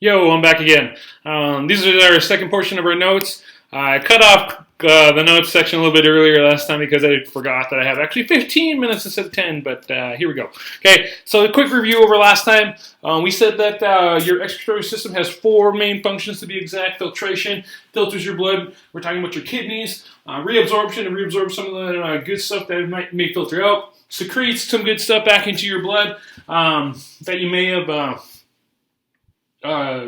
Yo, I'm back again. These are our second portion of our notes. I cut off the notes section a little bit earlier last time because I forgot that I have actually 15 minutes instead of 10, but here we go. Okay, so a quick review over last time. We said that your excretory system has four main functions to be exact. Filtration, filters your blood. We're talking about your kidneys. Reabsorption, and reabsorb some of the good stuff that may filter out. Secretes some good stuff back into your blood that you may have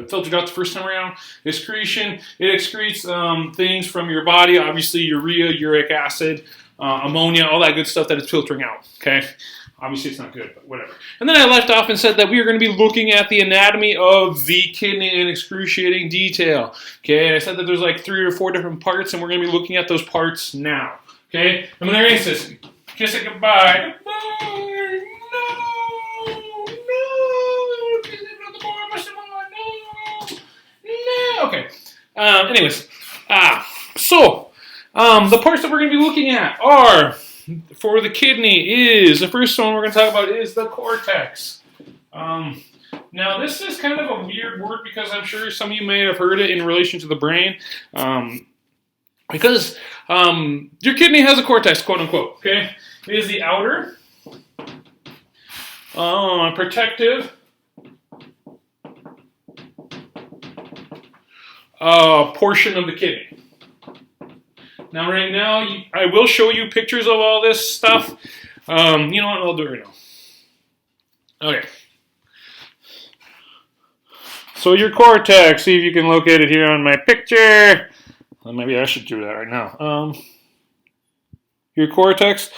filtered out the first time around. Excretion, it excretes things from your body, obviously urea, uric acid, ammonia, all that good stuff that it's filtering out, okay? Obviously it's not good, but whatever. And then I left off and said that we are going to be looking at the anatomy of the kidney in excruciating detail, okay? I said that there's like 3 or 4 different parts, and we're going to be looking at those parts now, okay? And when I erase this, kiss it goodbye. Goodbye. Okay. Anyways, so the parts that we're going to be looking at are, for the kidney, is the first one we're going to talk about is the cortex. Now, this is kind of a weird word because I'm sure some of you may have heard it in relation to the brain. Because your kidney has a cortex, quote unquote. Okay, it is the outer protective portion of the kidney. Now, right now, I will show you pictures of all this stuff. You know what? I'll do it right now. Okay. So your cortex, see if you can locate it here on my picture. Well, maybe I should do that right now. Your cortex.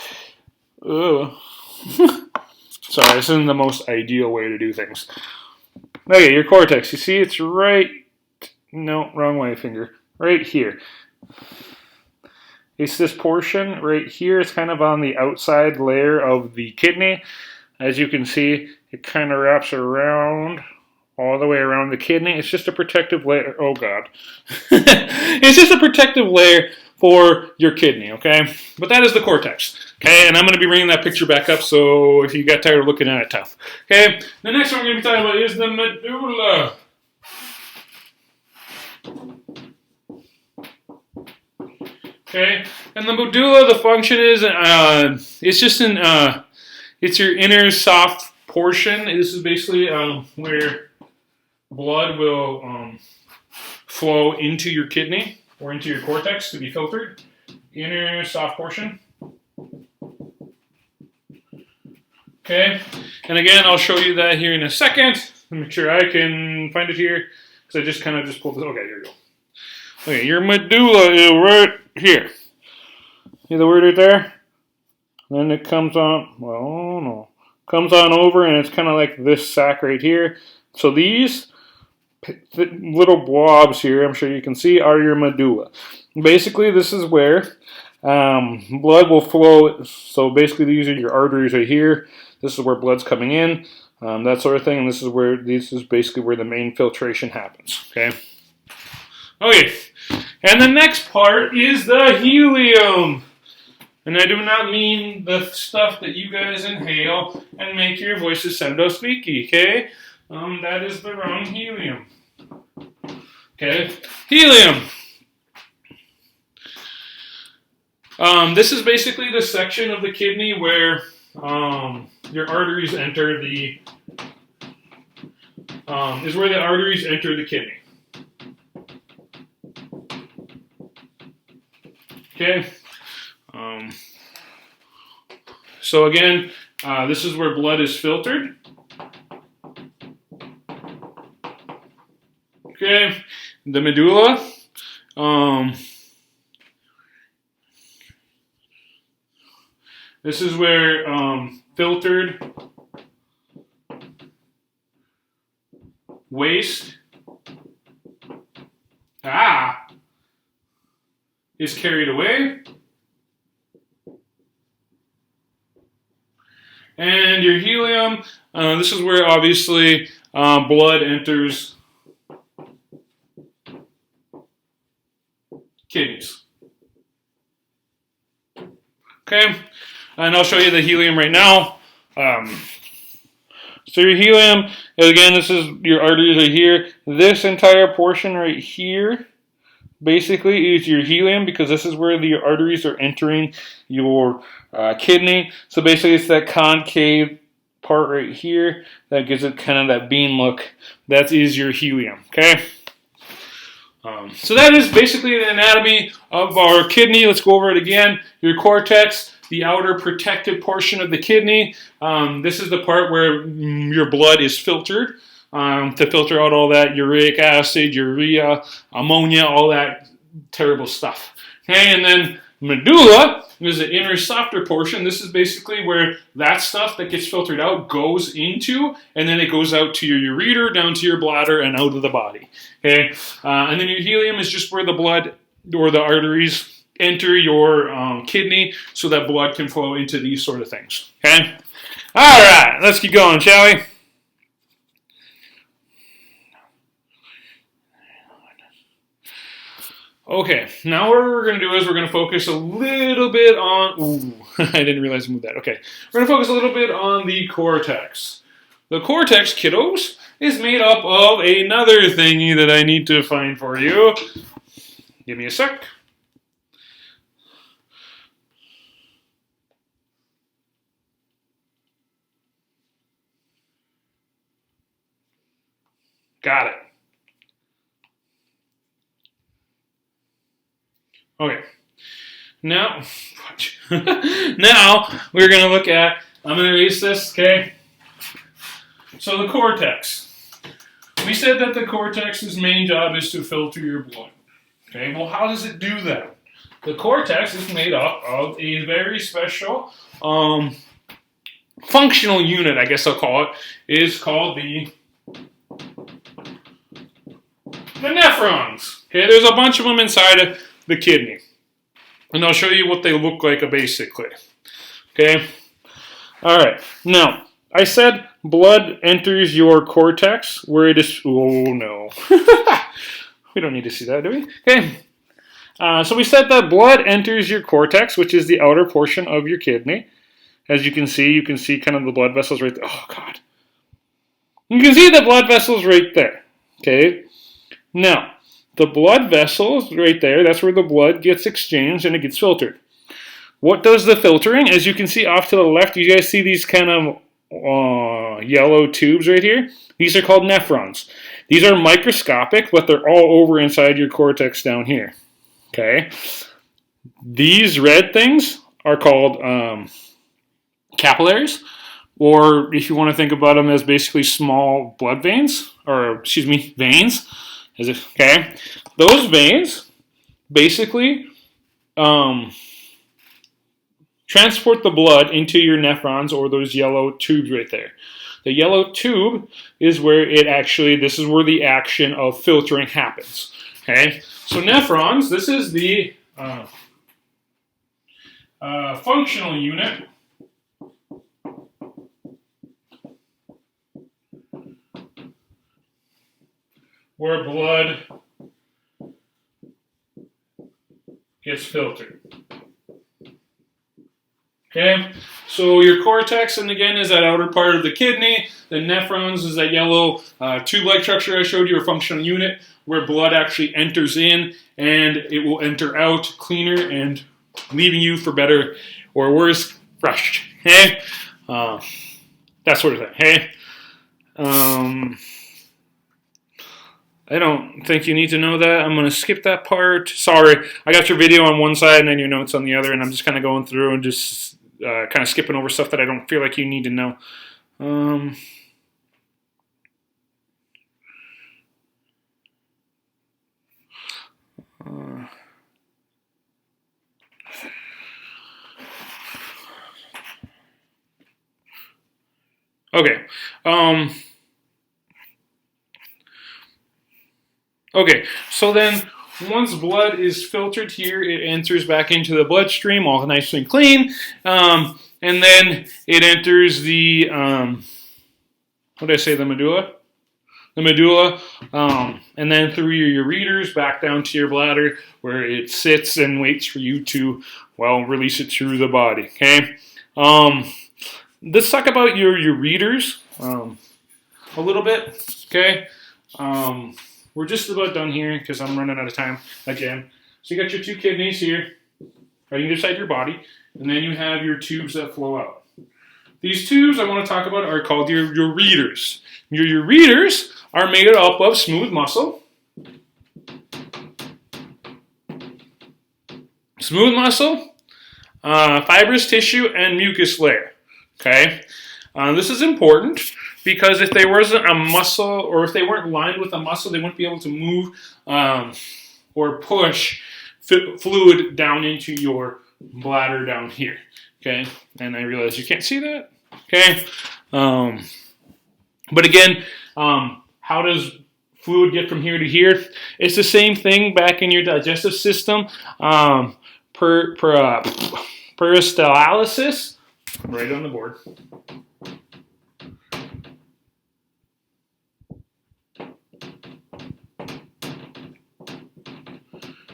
Sorry, this isn't the most ideal way to do things. Okay, your cortex. You see, it's right. No, wrong way, finger. Right here. It's this portion right here. It's kind of on the outside layer of the kidney. As you can see, it kind of wraps around, all the way around the kidney. It's just a protective layer. Oh, God. It's just a protective layer for your kidney, okay? But that is the cortex, okay? And I'm going to be bringing that picture back up, so if you got tired of looking at it, tough. Okay? The next one we're going to be talking about is the medulla. Okay, and the medulla, the function is, it's just it's your inner soft portion. This is basically where blood will flow into your kidney or into your cortex to be filtered. Inner soft portion. Okay, and again, I'll show you that here in a second. Make sure I can find it here, because I just kind of pulled this. Okay, here we go. Okay, your medulla is right here. See the word right there? Then it comes on, well, no. Comes on over, and it's kind of like this sac right here. So these little blobs here, I'm sure you can see, are your medulla. Basically, this is where blood will flow. So basically, these are your arteries right here. This is where blood's coming in, that sort of thing. And this is basically where the main filtration happens. Okay. Okay. And the next part is the helium. And I do not mean the stuff that you guys inhale and make your voices sound all squeaky, okay? That is the wrong helium. Okay? Helium. This is basically the section of the kidney where your arteries enter the, is where the arteries enter the kidney. Okay, so again, this is where blood is filtered. Okay, the medulla. This is where filtered waste is carried away. And your helium, this is where obviously blood enters kidneys. Okay, and I'll show you the helium right now. So your helium, again, this is your arteries right here. This entire portion right here basically is your helium because this is where the arteries are entering your kidney. So basically it's that concave part right here that gives it kind of that bean look. That is your helium, okay? So that is basically the anatomy of our kidney. Let's go over it again. Your cortex, the outer protective portion of the kidney. This is the part where your blood is filtered to filter out all that uric acid, urea, ammonia, all that terrible stuff. Okay, and then medulla is the inner softer portion. This is basically where that stuff that gets filtered out goes into, and then it goes out to your ureter, down to your bladder, and out of the body. Okay, and then your helium is just where the blood or the arteries enter your kidney so that blood can flow into these sort of things. Okay? All right, let's keep going, shall we? Okay, now what we're going to do is we're going to focus a little bit on... Ooh, I didn't realize I moved that. Okay, we're going to focus a little bit on the cortex. The cortex, kiddos, is made up of another thingy that I need to find for you. Give me a sec. Got it. Okay. Now, now we're going to look at, I'm going to erase this, okay? So the cortex. We said that the cortex's main job is to filter your blood. Okay, well, how does it do that? The cortex is made up of a very special functional unit, I guess I'll call it, is called the nephrons. Okay, there's a bunch of them inside of the kidney. And I'll show you what they look like basically. Okay? Alright, now, I said blood enters your cortex where it is... Oh, no. We don't need to see that, do we? Okay. So we said that blood enters your cortex, which is the outer portion of your kidney. As you can see kind of the blood vessels right there. Oh, God. You can see the blood vessels right there. Okay? Now, the blood vessels right there, that's where the blood gets exchanged and it gets filtered. What does the filtering? As you can see off to the left, you guys see these kind of yellow tubes right here? These are called nephrons. These are microscopic, but they're all over inside your cortex down here. Okay? These red things are called capillaries, or if you want to think about them as basically small blood veins, or excuse me, veins. Okay? Those veins basically transport the blood into your nephrons or those yellow tubes right there. The yellow tube is where it actually, this is where the action of filtering happens. Okay? So nephrons, this is the functional unit where blood gets filtered. Okay, so your cortex, and again, is that outer part of the kidney. The nephrons is that yellow tube-like structure I showed you, a functional unit where blood actually enters in and it will enter out cleaner and leaving you, for better or worse, fresh. Okay, that sort of thing. Okay. I don't think you need to know that. I'm going to skip that part. Sorry, I got your video on one side and then your notes on the other, and I'm just kind of going through and just kind of skipping over stuff that I don't feel like you need to know. Okay. Okay, so then once blood is filtered here, it enters back into the bloodstream, all nice and clean, and then it enters the, what did I say, the medulla? The medulla, and then through your ureters back down to your bladder, where it sits and waits for you to, well, release it through the body, okay? Let's talk about your ureters. a little bit. Okay, we're just about done here because I'm running out of time again. So you got your 2 kidneys here, right either side of your body, and then you have your tubes that flow out. These tubes I want to talk about are called your ureters. Your ureters are made up of smooth muscle, fibrous tissue, and mucus layer. Okay, this is important because if there wasn't a muscle, or if they weren't lined with a muscle, they wouldn't be able to move or push fluid down into your bladder down here. Okay, and I realize you can't see that. Okay, but again, how does fluid get from here to here? It's the same thing back in your digestive system. Peristalsis, right on the board.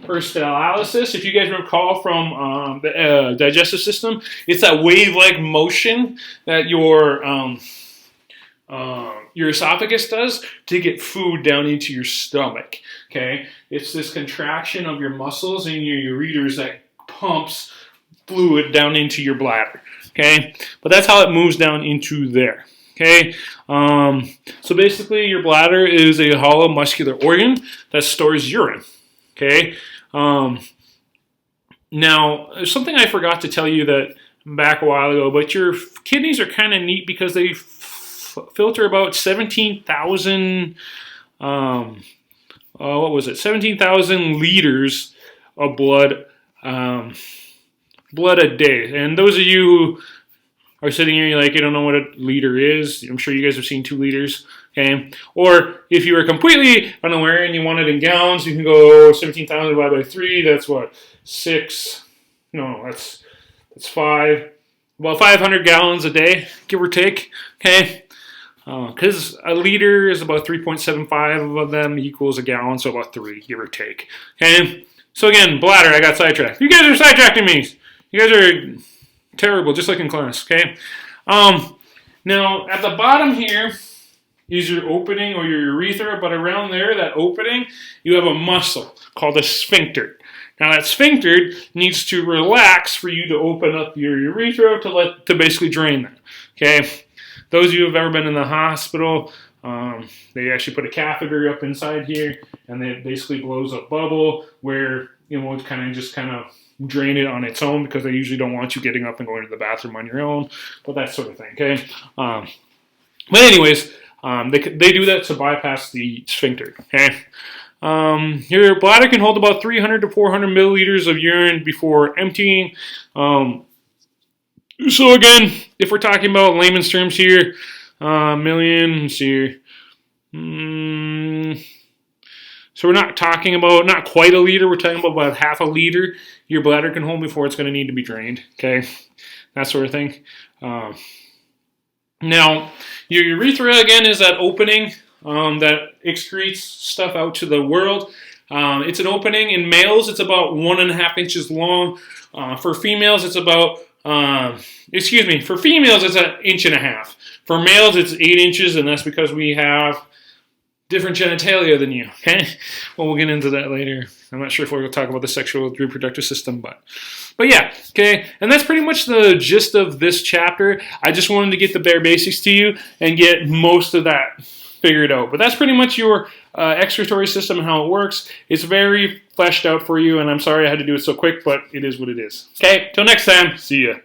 Peristalsis, if you guys recall from the digestive system, it's that wave-like motion that your esophagus does to get food down into your stomach. Okay, it's this contraction of your muscles and your ureters that pumps fluid down into your bladder. Okay, but that's how it moves down into there. Okay, so basically your bladder is a hollow muscular organ that stores urine. Okay, now something I forgot to tell you that back a while ago, but your kidneys are kind of neat because they filter about 17,000 what was it? 17,000 liters of blood a day. And those of you who are sitting here, you're like, you don't know what a liter is. I'm sure you guys have seen 2 liters. Okay, or if you are completely unaware and you want it in gallons, you can go 17,000 divided by 3. That's what 6. No, that's 5. About 500 gallons a day, give or take. Okay. Because a liter is about 3.75 of them equals a gallon, so about 3, give or take. Okay, so again, bladder, I got sidetracked. You guys are sidetracking me. You guys are terrible, just like in class. Okay, now at the bottom here is your opening or your urethra, but around there, that opening, you have a muscle called a sphincter. Now that sphincter needs to relax for you to open up your urethra to basically drain that. Okay. Those of you who have ever been in the hospital, they actually put a catheter up inside here, and it basically blows a bubble where it kind of drain it on its own because they usually don't want you getting up and going to the bathroom on your own, but that sort of thing. Okay, but anyways, they do that to bypass the sphincter. Okay, your bladder can hold about 300 to 400 milliliters of urine before emptying. So again, if we're talking about layman's terms here, million, let's see here. So we're not talking about, not quite a liter, we're talking about half a liter your bladder can hold before it's going to need to be drained, okay? That sort of thing. Now, your urethra, again, is that opening that excretes stuff out to the world. It's an opening. In males, it's about 1.5 inches long. For females, it's about... for females, it's 1.5 inches. For males, it's 8 inches, and that's because we have different genitalia than you, okay? Well, we'll get into that later. I'm not sure if we're going to talk about the sexual reproductive system, but yeah, okay? And that's pretty much the gist of this chapter. I just wanted to get the bare basics to you and get most of that figured out. But that's pretty much your excretory system and how it works. It's very fleshed out for you, and I'm sorry I had to do it so quick, but it is what it is. Okay, till next time, see ya.